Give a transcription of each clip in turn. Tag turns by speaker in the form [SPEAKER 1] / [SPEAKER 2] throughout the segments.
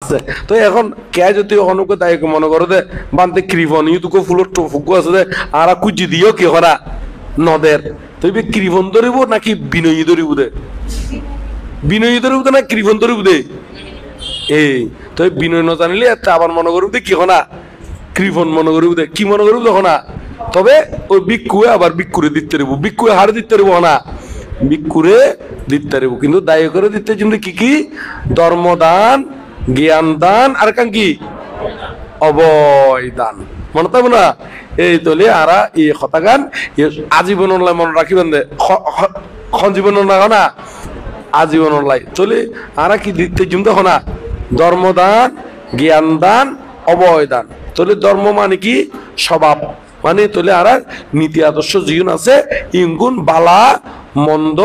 [SPEAKER 1] আছে তো এখন কে যদি অনুকে দায়ক মনে করো দে বানতে কৃপন ইউতুকে ফুলের ফুকু আছে দে আর কুজি দিও কি করা নদের তুই কৃপন ধরিব নাকি বিনয়ী ধরিব দে বিনয়ী ধরিব না কৃপন ধরিব দে এই তো বিনয় ন জানিলে আবার মনে করব দে কি না কৃপন মনে করব দে কি মনে করব দেখো না তবে ওই ভিক্ষুয়ে আবার ভিক্ষুরে দিতে পারবো ভিক্ষুয়ে হারে দিতে পারবো না ভিক্ষুরে দিতে পারবো কিন্তু দায় করে দিতে কিন্তু কি কি ধর্মদান জ্ঞান দান আর কান কি অবয় দান মনে থাকবো না এই তলে আরা এই কথা গান আজীবন মনে রাখিবেন দে জীবন না আজীবন লাই চলে আরা কি দিতে জুম দেখো না ধর্মদান জ্ঞান দান অবয় দান তলে ধর্ম মানে কি স্বভাব মানে তোলে আর নীতি আদর্শ জীবন আছে ইঙ্গুন বালা মন্দ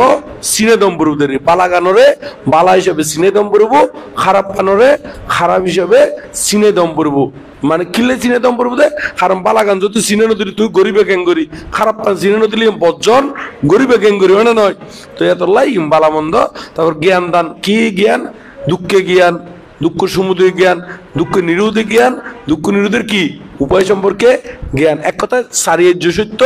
[SPEAKER 1] সিনে দম বরুদের বালা গানরে বালা হিসেবে সিনে দম বরবো খারাপ গানরে খারাপ হিসেবে সিনে দম বরবো মানে কিলে সিনে দম বরবো দে কারণ বালা গান যদি সিনে নদী তুই গরিবে গ্যাঙ্গরি খারাপ গান সিনে নদী বজ্জন গরিবে গ্যাঙ্গরি হয় না নয় তো এত লাই বালা মন্দ তারপর জ্ঞান দান কি জ্ঞান দুঃখে জ্ঞান দুঃখ সমুদ্র জ্ঞান দুঃখ নিরোধী জ্ঞান দুঃখ নিরোধের কি উপায় সম্পর্কে জ্ঞান এক কথায় সারিয়ে সত্য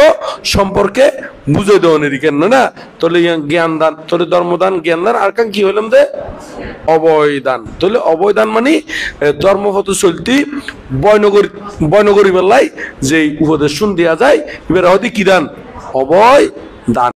[SPEAKER 1] সম্পর্কে বুঝে দেওয়ানের কেন না তাহলে জ্ঞান দান তাহলে ধর্মদান জ্ঞান দান আর কান কি হইলাম দে অবয়দান তাহলে অবয়দান মানে ধর্মপথ চলতি বয়নগরী বেলায় যে উপদেশ দেওয়া যায় এবার হয়তো কি দান অবয় দান